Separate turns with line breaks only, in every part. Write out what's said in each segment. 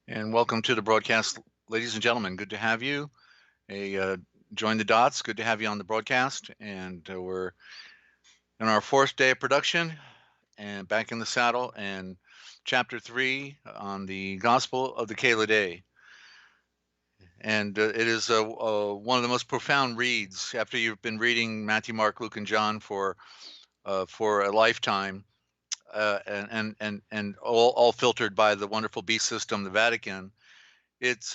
And welcome to the broadcast, ladies and gentlemen. Good to have you. Join the dots. Good to have you on the broadcast. And we're in our fourth day of production and back in the saddle and chapter 3 on the Gospel of the Kailedy. And it is one of the most profound reads after you've been reading Matthew, Mark, Luke, and John for a lifetime, and all filtered by the wonderful beast system, the Vatican. It's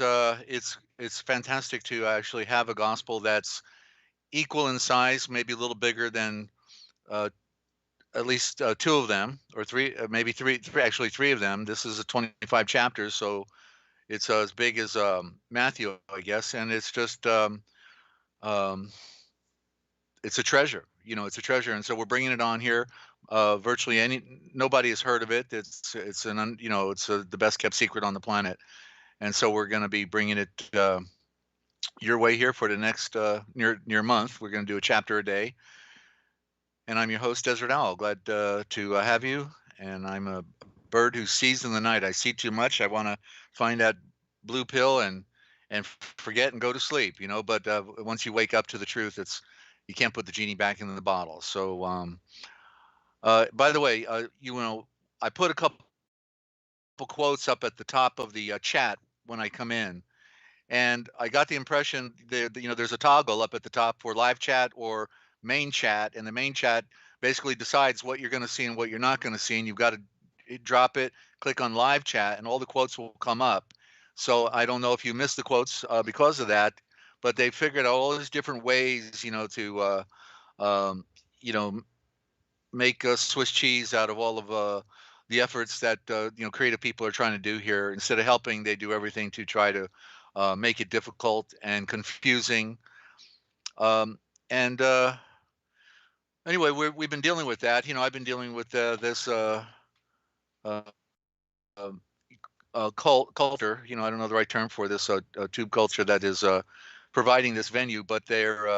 fantastic to actually have a gospel that's equal in size, maybe a little bigger than at least two of them, or three, maybe three, actually three of them. This is a 25 chapters, so it's as big as Matthew, I guess, and it's just it's a treasure. It's a treasure, and so we're bringing it on here. Virtually nobody has heard of it. It's the best kept secret on the planet. And so we're going to be bringing it your way here for the next near month. We're going to do a chapter a day. And I'm your host, Dezert-Owl. Glad to have you. And I'm a bird who sees in the night. I see too much. I want to find that blue pill and forget and go to sleep. But once you wake up to the truth, you can't put the genie back in the bottle. So by the way, I put a couple quotes up at the top of the chat when I come in, and I got the impression that there's a toggle up at the top for live chat or main chat, and the main chat basically decides what you're going to see and what you're not going to see, and you've got to drop it, click on live chat, and all the quotes will come up. So I don't know if you missed the quotes because of that, but they figured out all these different ways, to make Swiss cheese out of all of the efforts that creative people are trying to do here. Instead of helping, they do everything to try to make it difficult and confusing. And anyway, we've been dealing with that. I've been dealing with this culture. I don't know the right term for this tube culture that is providing this venue, but they're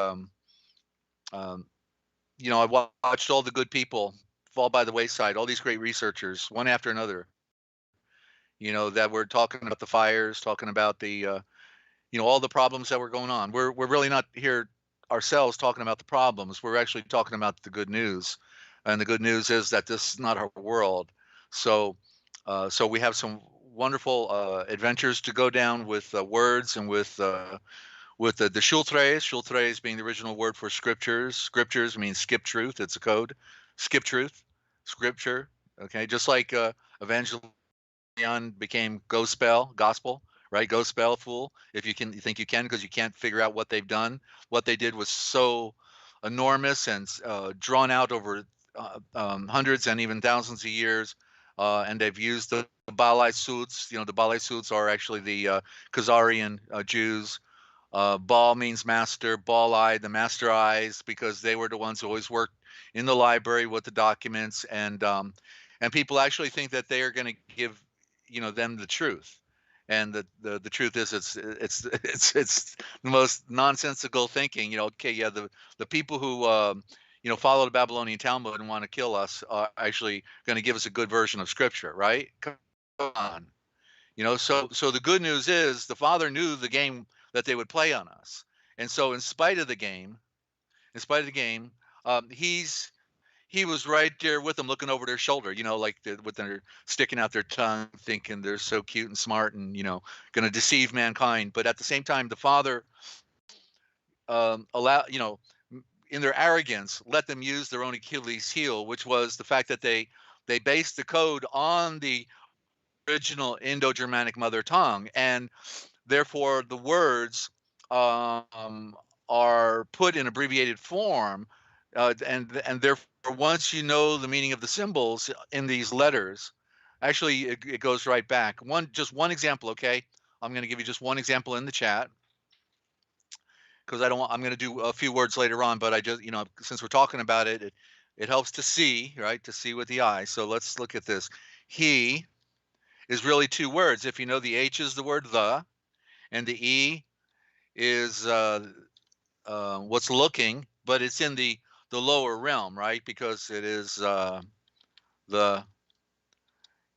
I watched all the good people fall by the wayside, all these great researchers, one after another, that were talking about the fires, talking about the, all the problems that were going on. We're really not here ourselves talking about the problems. We're actually talking about the good news. And the good news is that this is not our world. So we have some wonderful adventures to go down with words and with the Schultres being the original word for scriptures. Scriptures means skip truth. It's a code. Skip truth, scripture. Okay, just like Evangelion became gospel, right? Go spell, fool. If you think you can, because you can't figure out what they've done. What they did was so enormous and drawn out over hundreds and even thousands of years. And they've used the Balai Suits. The Balai Suits are actually the Khazarian Jews. Ball means master, ball-eyed, the master eyes, because they were the ones who always worked in the library with the documents, and people actually think that they are going to give them the truth, and the truth is it's the most nonsensical thinking. Okay, yeah, the people who follow the Babylonian Talmud and want to kill us are actually going to give us a good version of Scripture, right? Come on. So the good news is the Father knew the game that they would play on us. And so in spite of the game, he was right there with them, looking over their shoulder, like with their sticking out their tongue, thinking they're so cute and smart and, going to deceive mankind. But at the same time, the Father in their arrogance, let them use their own Achilles heel, which was the fact that they based the code on the original Indo-Germanic mother tongue, and therefore the words are put in abbreviated form, and therefore once you know the meaning of the symbols in these letters, actually it goes right back. Just one example, okay? I'm going to give you just one example in the chat, because I'm going to do a few words later on, but I just, since we're talking about it, it helps to see, right? To see with the eye. So let's look at this. He is really two words. If you know, the H is the word the, and the E is what's looking, but it's in the lower realm, right? Because it is the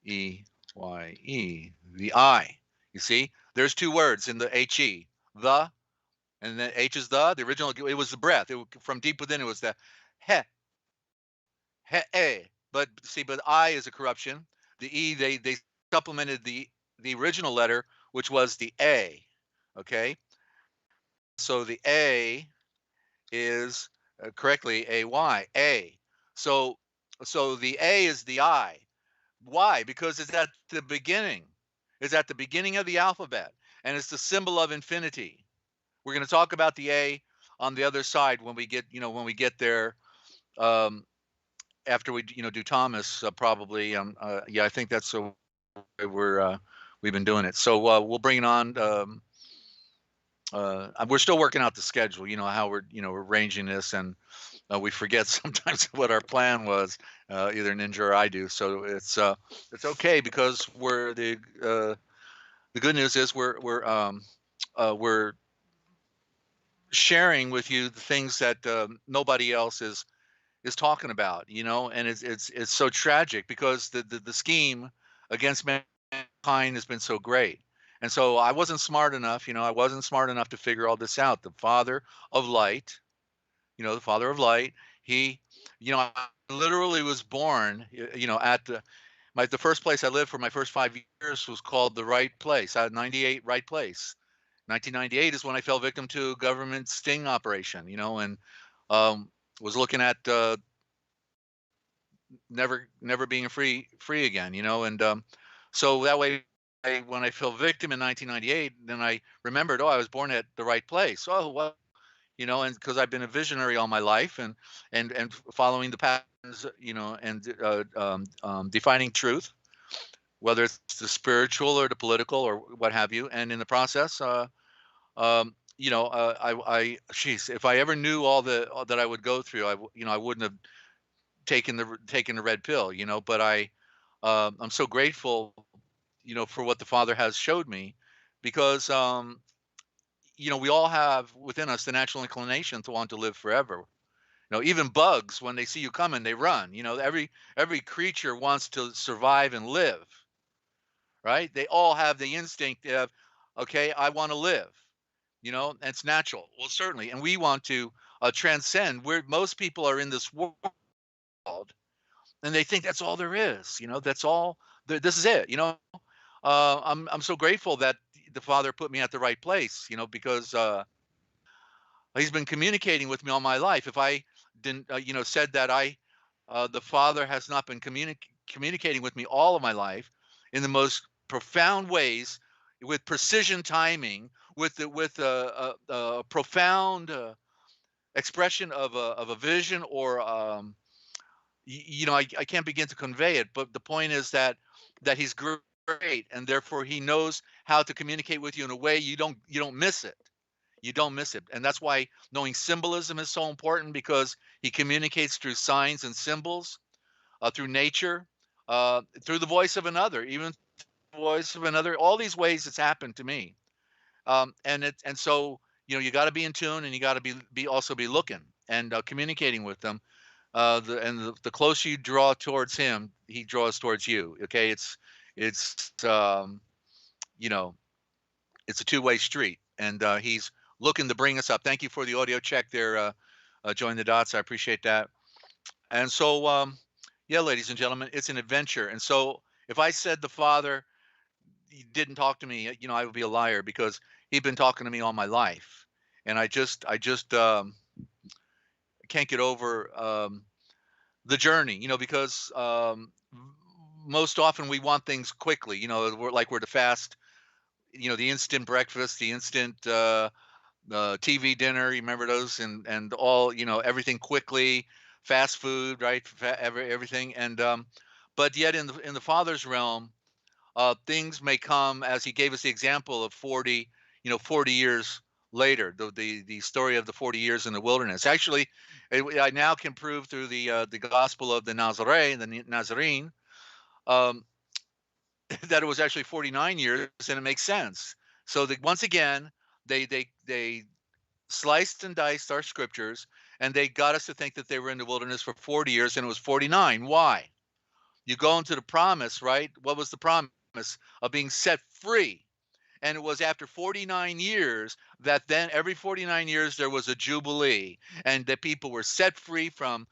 E-Y-E, the eye. You see, there's two words in the HE, the, and then H is the original. It was the breath. From deep within, it was the he, a. But see, but I is a corruption. The E, they supplemented the original letter, which was the A. Okay, so the A is correctly AY, A. So the A is the I. Why? Because it's at the beginning. It's at the beginning of the alphabet, and it's the symbol of infinity. We're going to talk about the A on the other side when we get, when we get there. After we, do Thomas, probably. Yeah, I think that's the way we've been doing it. So we'll bring it on. We're still working out the schedule. How we're, arranging this, and we forget sometimes what our plan was. Either Ninja or I do. So it's okay, because we're the good news is we're sharing with you the things that nobody else is talking about, and it's so tragic, because the scheme against mankind has been so great. And so I wasn't smart enough, to figure all this out. The Father of Light, the Father of Light, he, I literally was born, at the first place I lived for my first 5 years was called the Right Place. I had 98 Right Place. 1998 is when I fell victim to a government sting operation, and was looking at never being free again, and so that way, when I fell victim in 1998, then I remembered, I was born at the right place. Oh well, and because I've been a visionary all my life, and following the patterns, and defining truth, whether it's the spiritual or the political or what have you, and in the process, geez, if I ever knew all that I would go through, I wouldn't have taken the red pill, but I'm so grateful, for what the Father has showed me, because we all have within us the natural inclination to want to live forever. Even bugs, when they see you coming, they run. Every creature wants to survive and live, right? They all have the instinct of, okay, I want to live. And it's natural. Well, certainly, and we want to transcend. Where most people are in this world, and they think that's all there is. That's all. This is it. I'm so grateful that the Father put me at the right place. Because He's been communicating with me all my life. If I didn't, said that the Father has not been communicating with me all of my life in the most profound ways, with precision timing, with a profound expression of a vision, or I can't begin to convey it. But the point is that He's great, and therefore He knows how to communicate with you in a way you don't miss it. You don't miss it. And that's why knowing symbolism is so important, because He communicates through signs and symbols, through nature, through the voice of another, even the voice of another. All these ways it's happened to me. And so you got to be in tune, and you got to be also be looking and communicating with them. The closer you draw towards Him, He draws towards you. Okay, it's it's a two-way street, and He's looking to bring us up. Thank you for the audio check there. Join the dots. I appreciate that. And so, yeah, ladies and gentlemen, it's an adventure. And so, if I said the Father He didn't talk to me, I would be a liar, because He'd been talking to me all my life, and I just can't get over the journey, because most often we want things quickly. We're the fast, the instant breakfast, the instant TV dinner. You remember those, and all, everything quickly, fast food, right? Everything, and but yet in the Father's realm, things may come, as He gave us the example of 40 years later, the story of the 40 years in the wilderness. Actually, I now can prove through the gospel of the Nazarene, that it was actually 49 years, and it makes sense. So once again, they sliced and diced our scriptures, and they got us to think that they were in the wilderness for 40 years, and it was 49. Why? You go into the promise, right? What was the promise? Of being set free. And it was after 49 years that then every 49 years there was a jubilee, and that people were set free from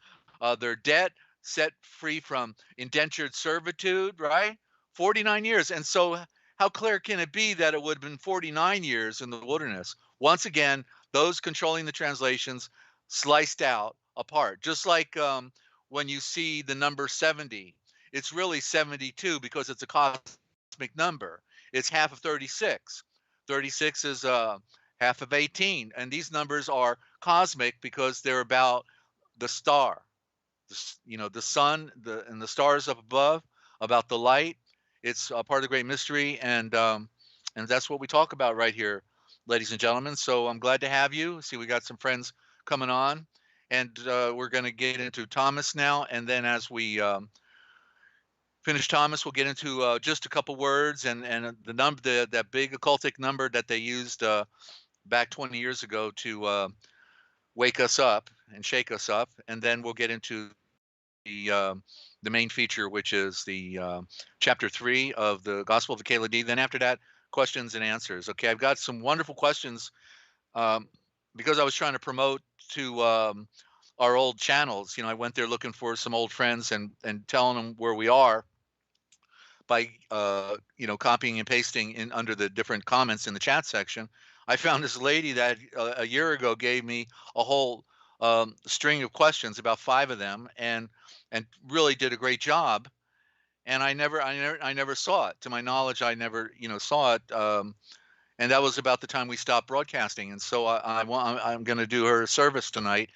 their debt, set free from indentured servitude, right? 49 years. And so, how clear can it be that it would have been 49 years in the wilderness? Once again, those controlling the translations sliced out apart, just like when you see the number 70, it's really 72 because it's a cosmic number. It's half of 36. 36 is half of 18. And these numbers are cosmic because they're about the star, the sun, and the stars up above, about the light. It's a part of the great mystery, and that's what we talk about right here, ladies and gentlemen. So I'm glad to have you. See, we got some friends coming on, and we're going to get into Thomas now, and then as we finish Thomas, we'll get into just a couple words and the number, that big occultic number that they used back 20 years ago to wake us up and shake us up, and then we'll get into the main feature, which is the chapter 3 of the Gospel of the Kailedy. Then after that, questions and answers. Okay, I've got some wonderful questions because I was trying to promote to our old channels. I went there looking for some old friends and telling them where we are by copying and pasting in under the different comments in the chat section. I found this lady that a year ago gave me a whole string of questions, about 5 of them, and really did a great job. And I never saw it. To my knowledge, I never saw it. And that was about the time we stopped broadcasting. And so I'm going to do her a service tonight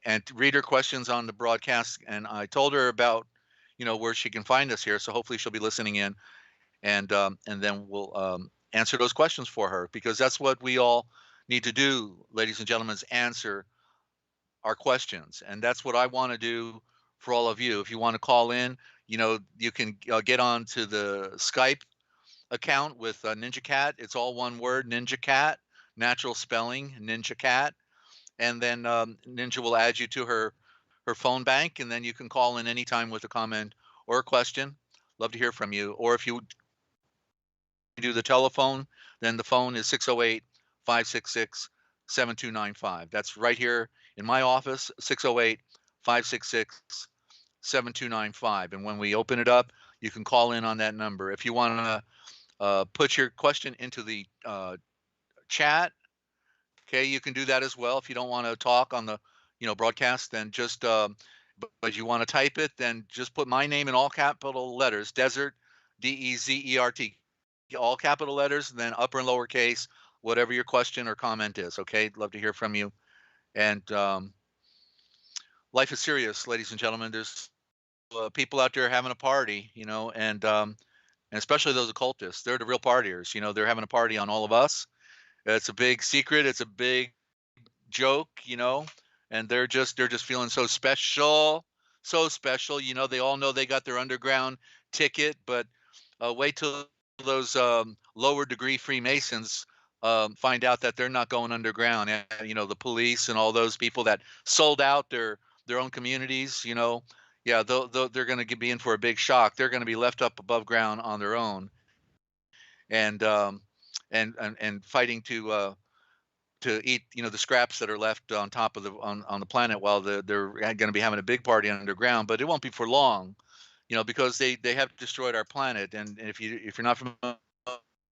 and read her questions on the broadcast. And I told her about where she can find us here. So hopefully she'll be listening in, and then we'll answer those questions for her, because that's what we all need to do, ladies and gentlemen, is answer our questions. And that's what I want to do for all of you. If you want to call in, you can get on to the Skype account with NinjaCat. It's all one word, NinjaCat, natural spelling, NinjaCat. And then Ninja will add you to her phone bank, and then you can call in anytime with a comment or a question. Love to hear from you. Or if you do the telephone, then the phone is 608-566-7295. That's right here in my office, 608-566-7295. And when we open it up, you can call in on that number. If you want to put your question into the chat, okay, you can do that as well. If you don't want to talk on the broadcast, then just but you want to type it, then just put my name in all capital letters, Desert, Dezert, all capital letters, and then upper and lower case, whatever your question or comment is. Okay, love to hear from you. And life is serious, ladies and gentlemen. There's people out there having a party, and especially those occultists. They're the real partiers. They're having a party on all of us. It's a big secret. It's a big joke, and they're just feeling so special, so special. They all know they got their underground ticket, but wait till those lower degree Freemasons find out that they're not going underground. And, the police and all those people that sold out their own communities, yeah, they're going to be in for a big shock. They're going to be left up above ground on their own, and fighting to eat the scraps that are left on top of on the planet, while they're going to be having a big party underground. But it won't be for long, because they have destroyed our planet. And if you're not from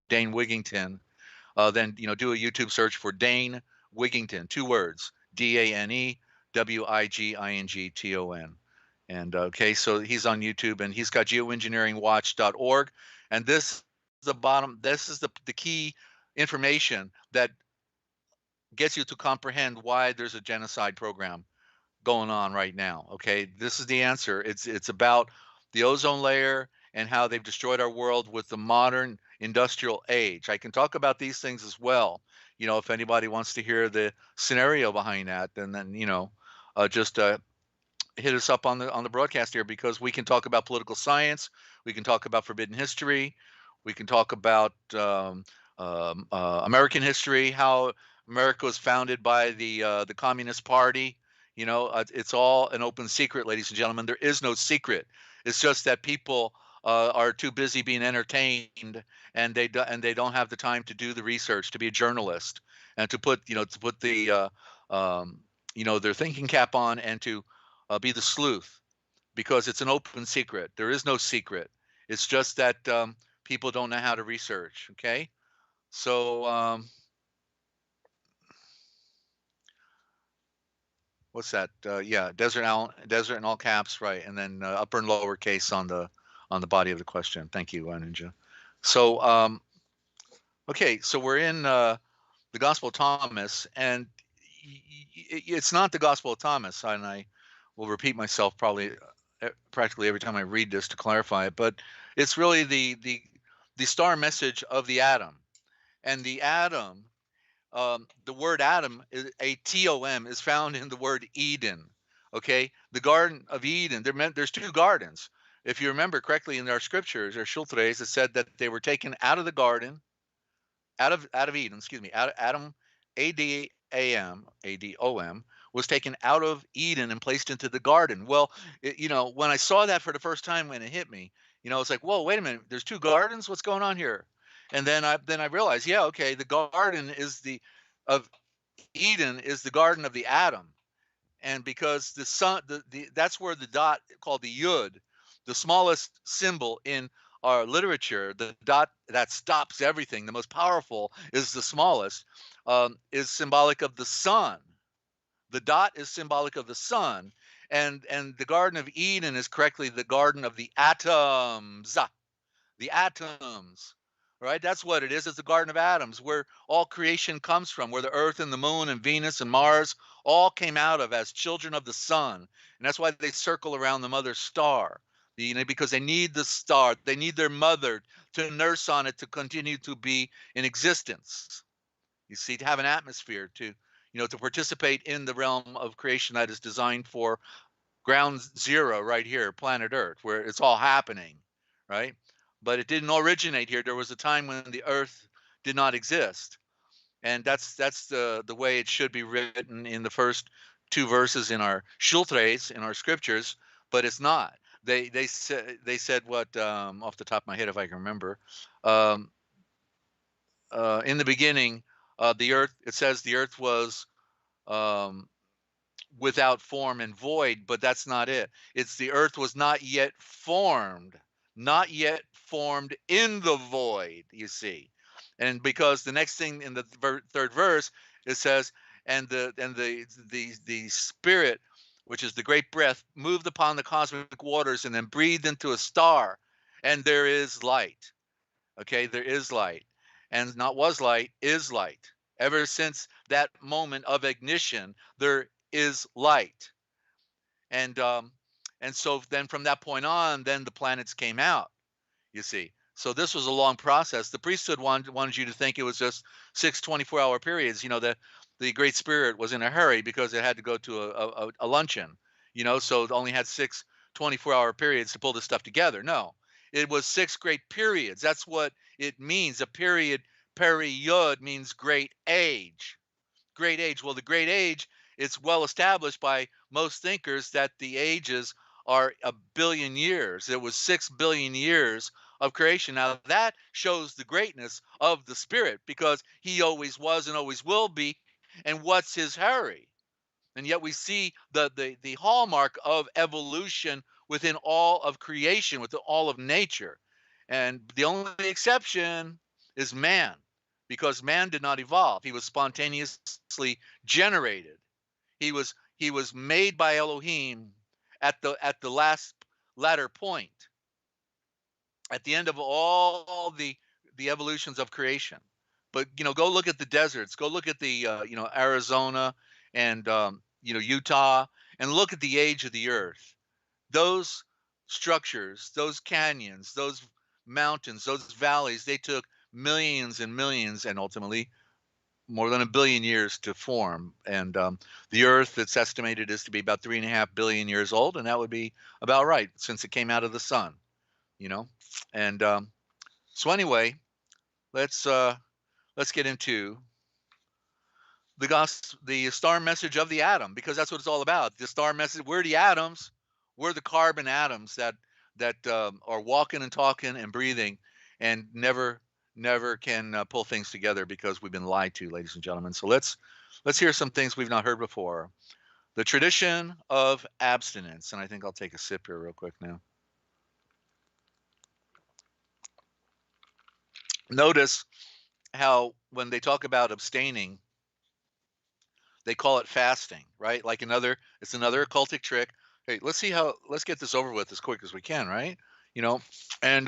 Dane Wigington, then do a YouTube search for Dane Wigington, 2 words, DaneWigington. And okay, so he's on YouTube, and he's got geoengineeringwatch.org, and this is the key information that gets you to comprehend why there's a genocide program going on right now. Okay, this is the answer. It's about the ozone layer and how they've destroyed our world with the modern industrial age. I can talk about these things as well. If anybody wants to hear the scenario behind that, then just hit us up on the broadcast here, because we can talk about political science, we can talk about forbidden history, we can talk about American history, how America was founded by the Communist Party. It's all an open secret, ladies and gentlemen. There is no secret. It's just that people are too busy being entertained, and they don't have the time to do the research, to be a journalist, and to put the their thinking cap on, and to be the sleuth, because it's an open secret. There is no secret. It's just that people don't know how to research. Okay, so what's that? Yeah, Dezert-Owl, Desert in all caps, right, and then upper and lower case on the body of the question. Thank you, Ninja. So okay, so we're in the Gospel of Thomas, and it's not the Gospel of Thomas, and I will repeat myself probably practically every time I read this to clarify it, but it's really the star message of the atom. And the atom, the word atom, A-T-O-M, is found in the word Eden. Okay, the Garden of Eden. There's two gardens. If you remember correctly in our scriptures, or Shultres, it said that they were taken out of the garden, out of Eden. Excuse me, Adam, A-D-A-M, A-D-O-M, was taken out of Eden and placed into the garden. Well, when I saw that for the first time, when it hit me, it's like, whoa, wait a minute, there's two gardens. What's going on here? And then I realized, yeah, okay, the garden of Eden is the garden of the atom, and because the sun, that's where the dot called the yud, the smallest symbol in our literature, the dot that stops everything, the most powerful is the smallest, is symbolic of the sun. The dot is symbolic of the sun, and the Garden of Eden is correctly the garden of the atoms. The atoms, right? That's what it is. It's the Garden of Atoms, where all creation comes from, where the earth and the moon and Venus and Mars all came out of as children of the sun. And that's why they circle around the mother star, because they need the star. They need their mother to nurse on it to continue to be in existence. You see, to have an atmosphere, to participate in the realm of creation that is designed for ground zero right here, planet Earth, where it's all happening, right? But it didn't originate here. There was a time when the Earth did not exist, and that's the way it should be written in the first two verses in our Shultres, in our scriptures, but it's not. They said what, off the top of my head, if I can remember, in the beginning, the Earth. It says the Earth was um, without form and void, but that's not it. It's the earth was not yet formed in the void, you see. And because the next thing in the third verse, it says, and the spirit, which is the great breath, moved upon the cosmic waters and then breathed into a star, and there is light. Okay, there is light. And not was light, is light. Ever since that moment of ignition, there is light. And so then from that point on, then the planets came out, you see. So this was a long process. The priesthood wanted you to think it was just 6 24-hour periods. The Great Spirit was in a hurry because it had to go to a luncheon, so it only had 6 24-hour periods to pull this stuff together. No, it was 6 great periods. That's what it means. A period, period, means great age. Great age. Well, the great age, it's well established by most thinkers that the ages are 1 billion years. It was 6 billion years of creation. Now that shows the greatness of the Spirit, because he always was and always will be. And what's his hurry? And yet we see the hallmark of evolution within all of creation, within all of nature. And the only exception is man, because man did not evolve. He was spontaneously generated. He was made by Elohim at the latter point, at the end of all the evolutions of creation. But go look at the deserts, go look at the Arizona and Utah, and look at the age of the earth. Those structures, those canyons, those mountains, those valleys, they took millions and millions, and ultimately more than 1 billion years to form. And the earth, it's estimated, is to be about 3.5 billion years old, and that would be about right, since it came out of the sun. And so anyway, let's get into the star message of the atom, because that's what it's all about. The star message. We're the atoms. We're the carbon atoms that that are walking and talking and breathing and never can pull things together because we've been lied to, ladies and gentlemen. So let's hear some things we've not heard before. The tradition of abstinence, and I think I'll take a sip here real quick now. Notice how when they talk about abstaining, they call it fasting, right? Like it's another occultic trick. Hey, let's get this over with as quick as we can, right? You know, and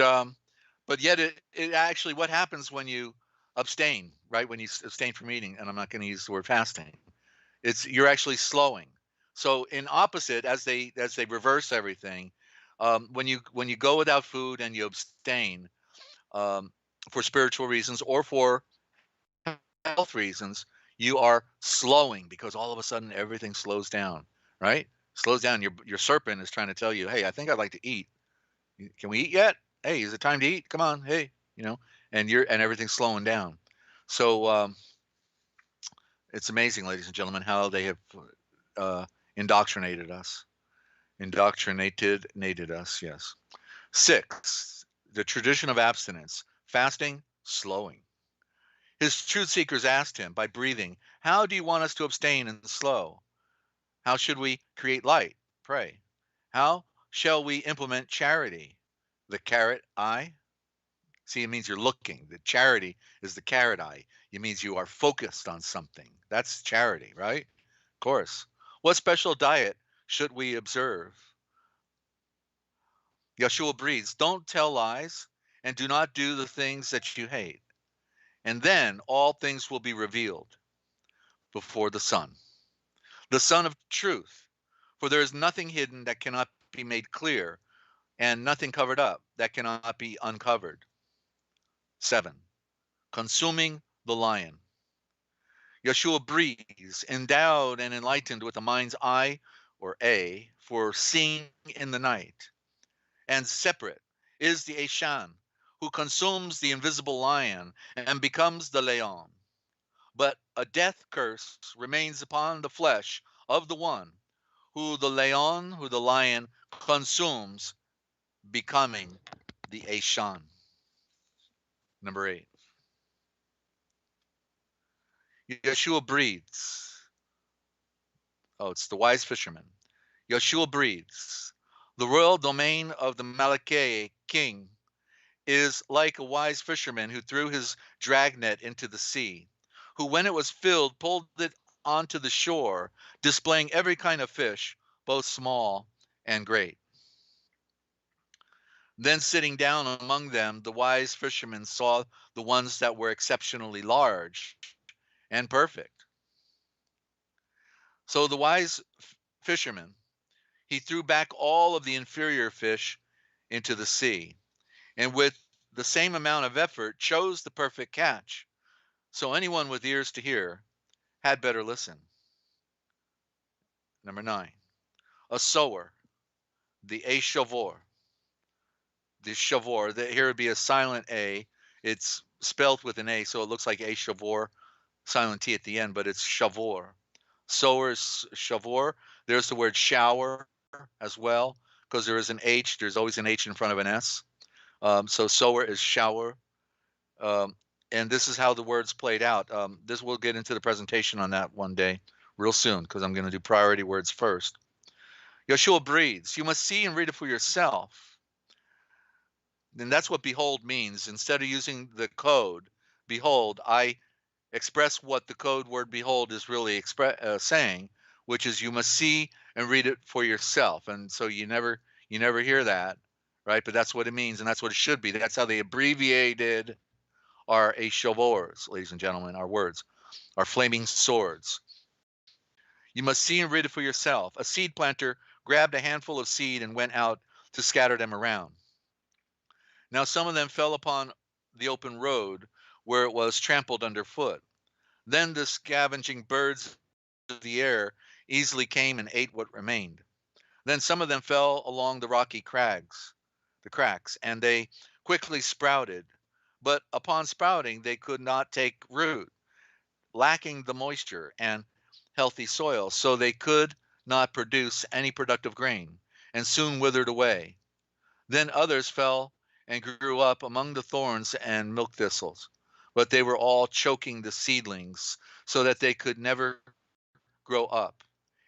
but yet it actually, what happens when you abstain, right? When you abstain from eating, and I'm not going to use the word fasting, you're actually slowing. So in opposite, as they reverse everything, when you go without food and you abstain for spiritual reasons or for health reasons, you are slowing because all of a sudden everything slows down, right? Slows down. Your serpent is trying to tell you, hey, I think I'd like to eat. Can we eat yet? Hey, is it time to eat? Come on, hey, and everything's slowing down. So it's amazing, ladies and gentlemen, how they have indoctrinated us. Indoctrinated us, yes. 6, the tradition of abstinence, fasting, slowing. His truth seekers asked him by breathing, how do you want us to abstain and slow? How should we create light? Pray. How shall we implement charity? The carrot eye? See, it means you're looking. The charity is the carrot eye. It means you are focused on something. That's charity, right? Of course. What special diet should we observe? Yeshua breathes, don't tell lies and do not do the things that you hate. And then all things will be revealed before the Son of truth. For there is nothing hidden that cannot be made clear, and nothing covered up that cannot be uncovered. 7, consuming the lion. Yeshua breathes, endowed and enlightened with a mind's eye, or A, for seeing in the night. And separate is the Ashan, who consumes the invisible lion and becomes the leon. But a death curse remains upon the flesh of the one who the lion consumes, becoming the Ashan. Number 8. Yeshua breathes. Oh, it's the wise fisherman. Yeshua breathes. The royal domain of the Malachi king is like a wise fisherman who threw his dragnet into the sea, who when it was filled pulled it onto the shore, displaying every kind of fish, both small and great. Then sitting down among them, the wise fisherman saw the ones that were exceptionally large and perfect. So the wise fisherman, he threw back all of the inferior fish into the sea, and with the same amount of effort chose the perfect catch. So anyone with ears to hear had better listen. Number 9, a sower, the A Shavor. The Shavor, here would be a silent A. It's spelled with an A, so it looks like A Shavor, silent T at the end, but it's Shavor. Sower is Shavor. There's the word shower as well, because there is an H. There's always an H in front of an S. So sower is shower. And this is how the words played out. This we'll get into the presentation on that one day, real soon, because I'm going to do priority words first. Yeshua breathes. You must see and read it for yourself. And that's what behold means. Instead of using the code, behold, I express what the code word behold is really saying, which is you must see and read it for yourself. And so you never hear that, right? But that's what it means, and that's what it should be. That's how they abbreviated our Ashavors, ladies and gentlemen, our words, our flaming swords. You must see and read it for yourself. A seed planter grabbed a handful of seed and went out to scatter them around. Now some of them fell upon the open road where it was trampled underfoot. Then the scavenging birds of the air easily came and ate what remained. Then some of them fell along the rocky cracks, and they quickly sprouted. But upon sprouting, they could not take root, lacking the moisture and healthy soil, so they could not produce any productive grain, and soon withered away. Then others fell and grew up among the thorns and milk thistles, but they were all choking the seedlings so that they could never grow up.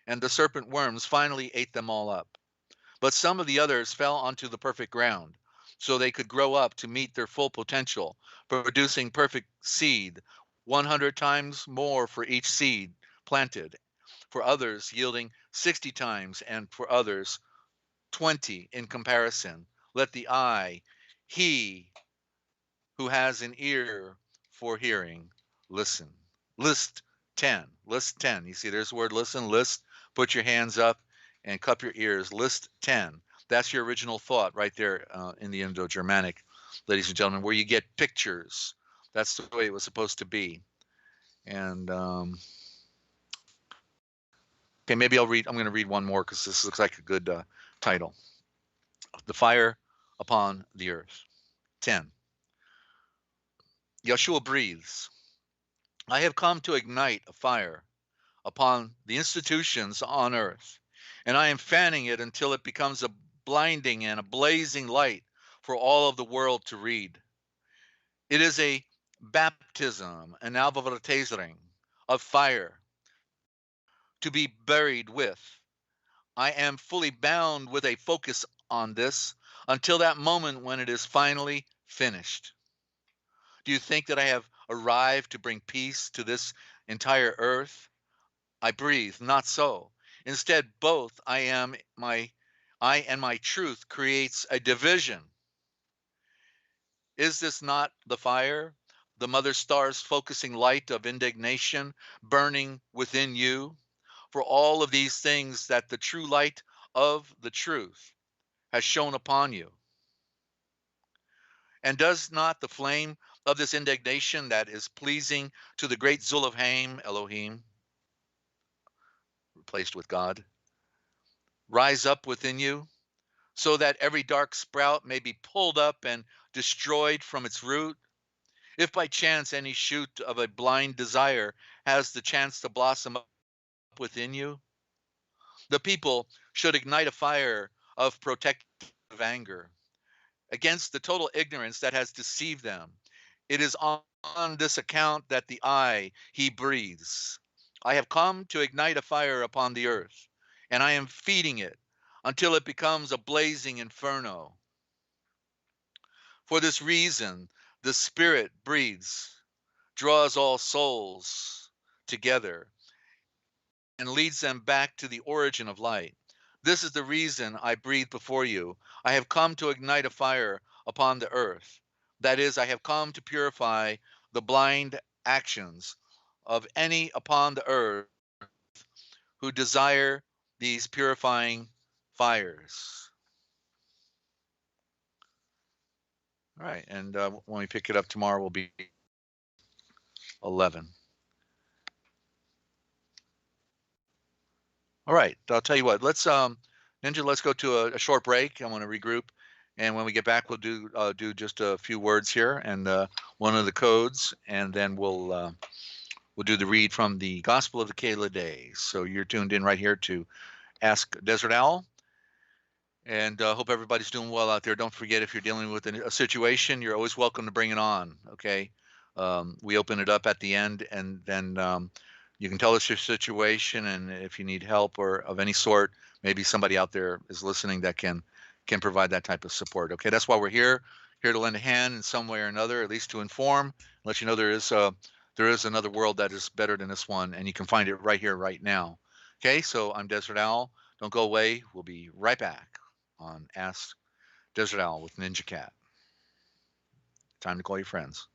And the serpent worms finally ate them all up. But some of the others fell onto the perfect ground, so they could grow up to meet their full potential, producing perfect seed, 100 times more for each seed planted, for others yielding 60 times, and for others 20 in comparison. Let the eye, he who has an ear for hearing, listen. List 10. List 10. You see, there's the word listen, list. Put your hands up and cup your ears. List 10. That's your original thought right there in the Indo-Germanic, ladies and gentlemen, where you get pictures. That's the way it was supposed to be. And okay, maybe I'm going to read one more because this looks like a good title. The fire upon the earth. 10. Yeshua breathes. I have come to ignite a fire upon the institutions on earth, and I am fanning it until it becomes a blinding and a blazing light for all of the world to read. It is a baptism, an alvavatazering of fire to be buried with. I am fully bound with a focus on this until that moment when it is finally finished. Do you think that I have arrived to bring peace to this entire earth? I breathe, not so. Instead, both I and my truth creates a division. Is this not the fire, the mother star's focusing light of indignation burning within you? For all of these things that the true light of the truth has shone upon you. And does not the flame of this indignation that is pleasing to the great Zul of Haim, Elohim, replaced with God, rise up within you so that every dark sprout may be pulled up and destroyed from its root? If by chance any shoot of a blind desire has the chance to blossom up within you, the people should ignite a fire of protective anger against the total ignorance that has deceived them. It is on this account that the eye he breathes. I have come to ignite a fire upon the earth, and I am feeding it until it becomes a blazing inferno. For this reason, the Spirit breathes, draws all souls together, and leads them back to the origin of light. This is the reason I breathe before you. I have come to ignite a fire upon the earth. That is, I have come to purify the blind actions of any upon the earth who desire these purifying fires. All right, and when we pick it up tomorrow, will be 11. All right, I'll tell you what. Let's Ninja. Let's go to a short break. I want to regroup, and when we get back, we'll do just a few words here and one of the codes, and then we'll do the read from the Gospel of the Kailedy. So you're tuned in right here to Ask Dezert-Owl, and hope everybody's doing well out there. Don't forget, if you're dealing with a situation, you're always welcome to bring it on. Okay, we open it up at the end, and then you can tell us your situation, and if you need help or of any sort, maybe somebody out there is listening that can provide that type of support. Okay, that's why we're here to lend a hand in some way or another, at least to inform, let you know there is another world that is better than this one, and you can find it right here, right now. Okay, so I'm Dezert-Owl. Don't go away. We'll be right back on Ask Dezert-Owl with NinjaCat. Time to call your friends.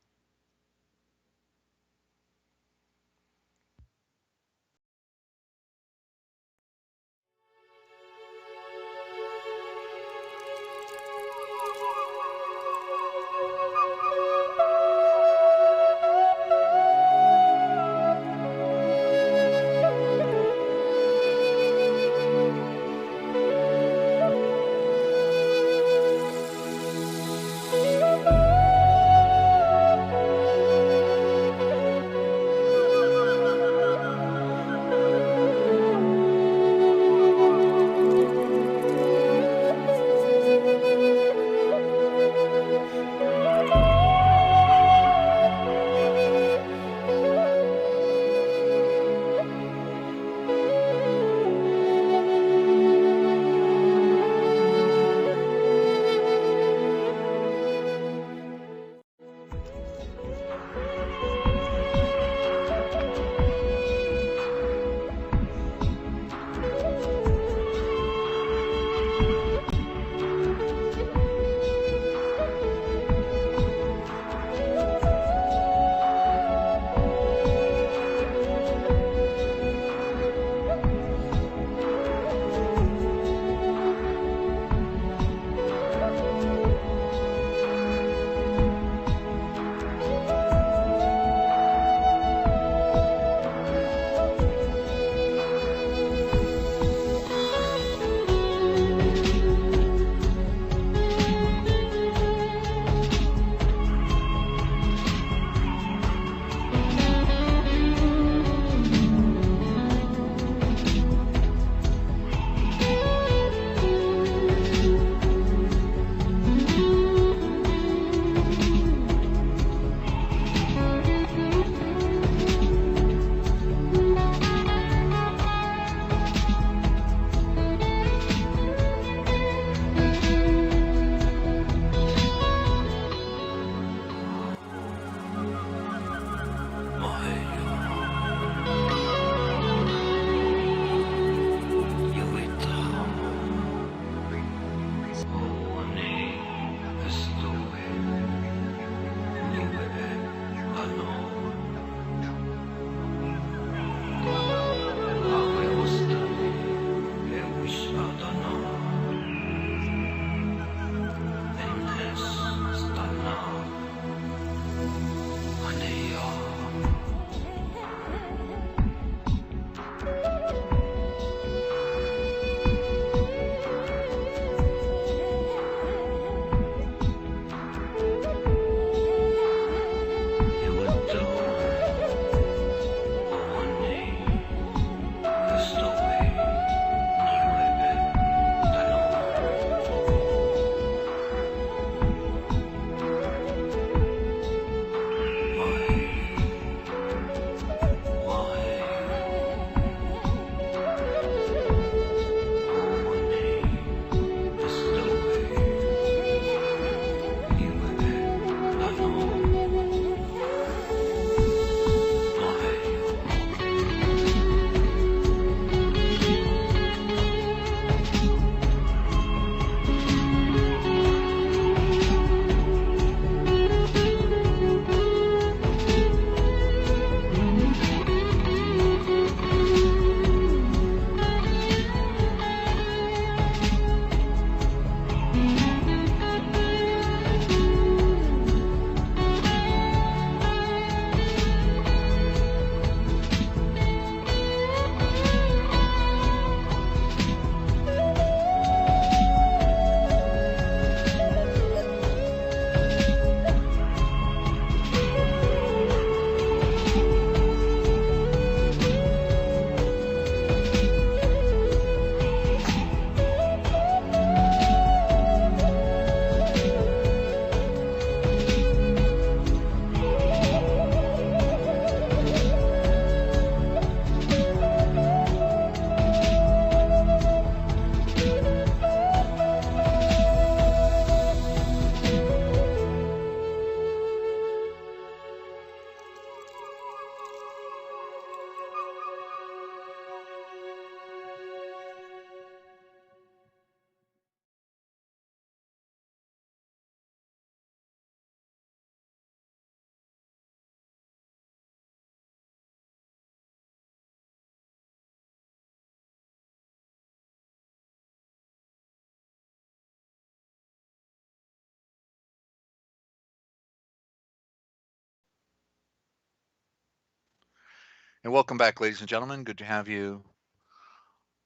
And welcome back, ladies and gentlemen. Good to have you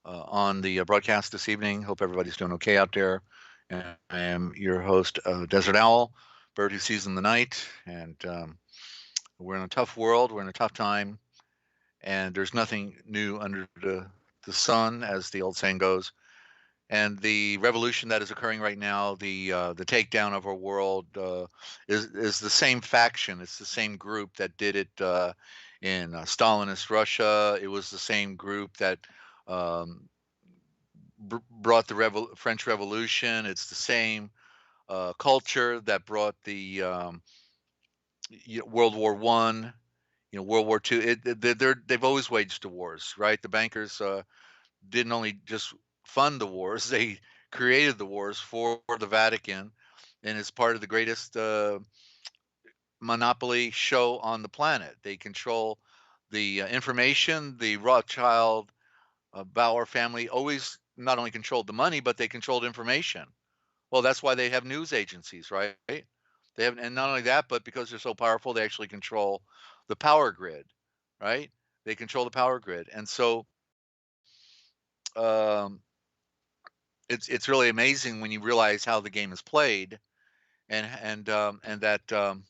on the broadcast this evening. Hope everybody's doing okay out there. And I am your host, Desert Owl, bird who sees in the night. And we're in a tough world. We're in a tough time. And there's nothing new under the sun, as the old saying goes. And the revolution that is occurring right now, the takedown of our world, is the same faction. It's the same group that did it in Stalinist Russia. It was the same group that um, brought the French Revolution. It's the same culture that brought the World War One, World War Two. They've always waged the wars, right? The bankers didn't only just fund the wars; they created the wars for the Vatican, and it's part of the greatest monopoly show on the planet. They control the information. The Rothschild Bauer family always not only controlled the money, but they controlled information. Well, that's why they have news agencies, right? They have, and not only that, but because they're so powerful, they actually control the power grid, right? They control the power grid, and so um, it's really amazing when you realize how the game is played, and that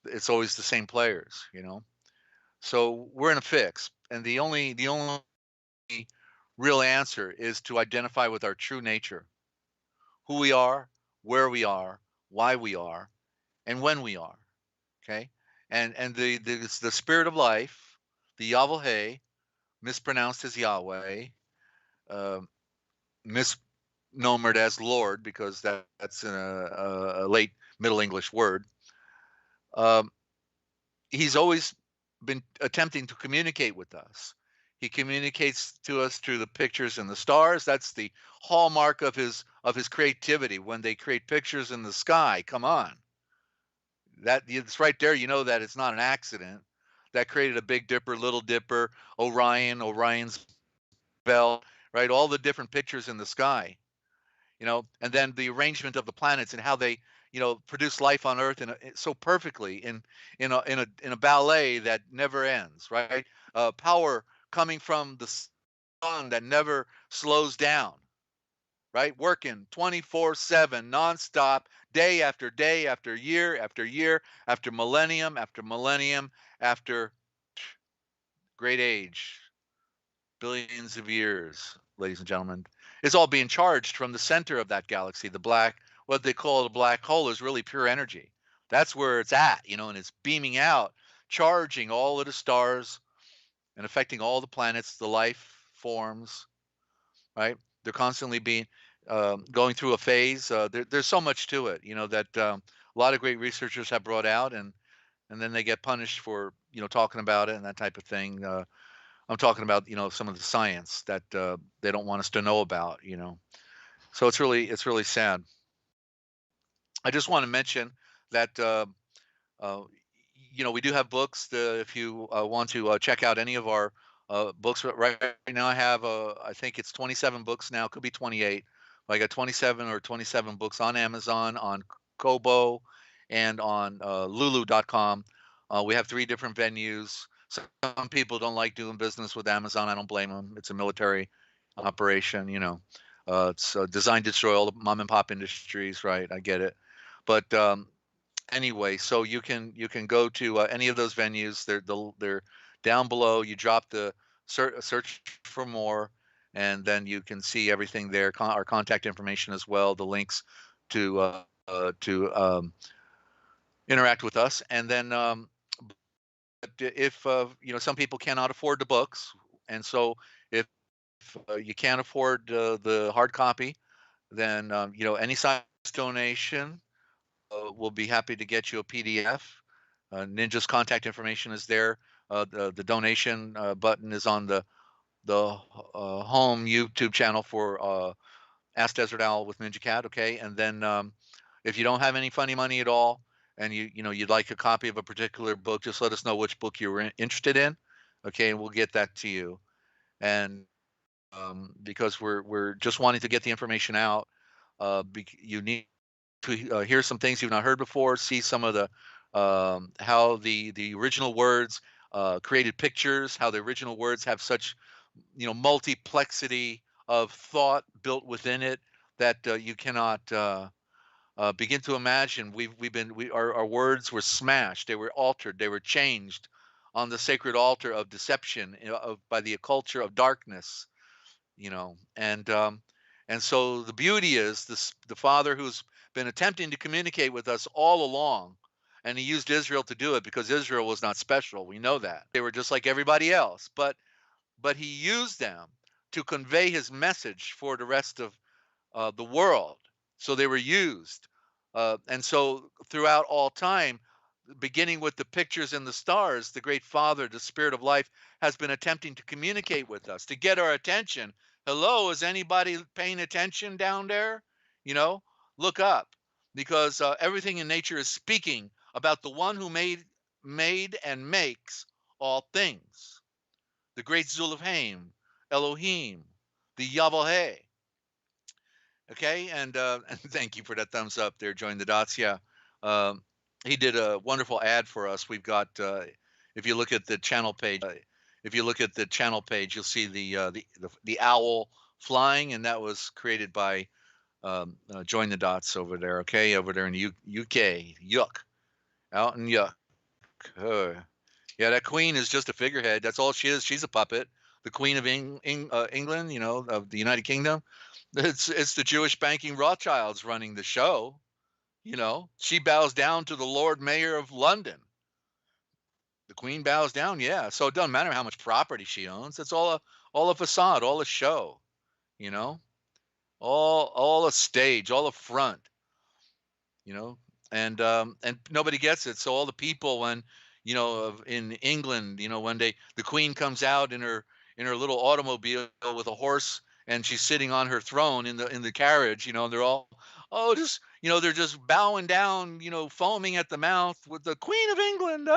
it's always the same players. So we're in a fix, and the only real answer is to identify with our true nature, who we are, where we are, why we are, and when we are. Okay, and the spirit of life, the Yahweh, mispronounced as Yahweh, uh, misnomered as Lord because that's a late Middle English word. Um, he's always been attempting to communicate with us. He communicates to us through the pictures in the stars. That's the hallmark of his creativity. When they create pictures in the sky, come on, it's right there. You know that it's not an accident. That created a Big Dipper, Little Dipper, Orion's belt, right? All the different pictures in the sky, and then the arrangement of the planets and how they, produce life on Earth so perfectly in a ballet that never ends, right? Power coming from the sun that never slows down, right? Working 24/7, nonstop, day after day, after year, after millennium, after great age, billions of years, ladies and gentlemen. It's all being charged from the center of that galaxy. What they call the black hole is really pure energy. That's where it's at, and it's beaming out, charging all of the stars and affecting all the planets, the life forms, right? They're constantly being going through a phase. There's so much to it, that a lot of great researchers have brought out, and then they get punished for talking about it and that type of thing. I'm talking about some of the science that they don't want us to know about. So it's really sad. I just want to mention that uh, we do have books. If you want to check out any of our books, right now I have I think it's 27 books now. Could be 28. I got 27 or 27 books on Amazon, on KOBO, and on LULU.com. We have 3 different venues. Some people don't like doing business with Amazon. I don't blame them. It's a military operation. It's designed to destroy all the mom and pop industries, right? I get it, but anyway, so you can go to any of those venues. They're down below. You drop the search for more, and then you can see everything there. Our contact information as well. The links to interact with us, and then if some people cannot afford the books, and so if you can't afford the hard copy, then any size donation, we'll be happy to get you a PDF. Ninja's contact information is there. The donation button is on the home YouTube channel for Ask Desert Owl with NinjaCat. Okay, and then if you don't have any funny money at all, and you'd like a copy of a particular book, just let us know which book you're interested in. Okay, and we'll get that to you. And because we're just wanting to get the information out, you need to hear some things you've not heard before, see some of the how the original words created pictures, how the original words have such, multiplexity of thought built within it that you cannot begin to imagine. Our words were smashed, they were altered, they were changed on the sacred altar of deception, by the culture of darkness, and so the beauty is this: the Father who's been attempting to communicate with us all along, and he used Israel to do it because Israel was not special. We know that they were just like everybody else, but he used them to convey his message for the rest of the world. So they were used. And so throughout all time, beginning with the pictures and the stars, the great Father, the Spirit of life, has been attempting to communicate with us, to get our attention. Hello, is anybody paying attention down there? You know, look up, because everything in nature is speaking about the one who made and makes all things. The great Zulufhaim, Elohim, the Yahweh. Okay, and thank you for that thumbs up there. Join the dots. Yeah, um, he did a wonderful ad for us. We've got, if you look at the channel page, you'll see the owl flying, and that was created by Join the Dots over there. Okay, over there in UK, Yuck, out in Yuck. Yeah, that queen is just a figurehead. That's all she is. She's a puppet. The Queen of England, of the United Kingdom. It's the Jewish banking Rothschilds running the show. She bows down to the Lord Mayor of London. The Queen bows down, yeah. So it doesn't matter how much property she owns. It's all a facade, all a show. You know, all a stage, all a front. And nobody gets it. So all the people, when in England, when the Queen comes out in her little automobile with a horse, and she's sitting on her throne in the carriage, and they're all, oh, just they're just bowing down, foaming at the mouth with the Queen of England,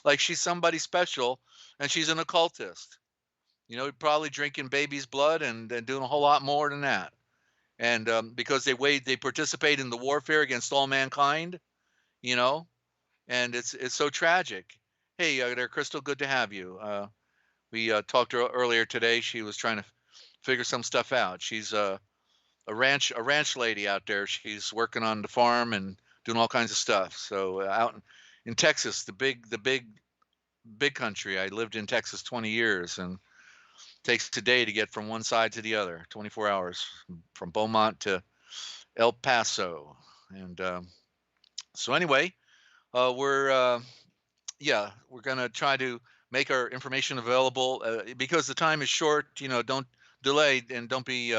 like she's somebody special, and she's an occultist, probably drinking baby's blood and doing a whole lot more than that. And because they participate in the warfare against all mankind, you know, and it's so tragic. Hey, there, Crystal, good to have you. We talked to her earlier today. She was trying to figure some stuff out. She's a ranch lady out there. She's working on the farm and doing all kinds of stuff. So out in Texas, the big country. I lived in Texas 20 years, and takes a day to get from one side to the other, 24 hours from Beaumont to El Paso. And so anyway, we're going to try to make our information available because the time is short. Don't delay, and don't be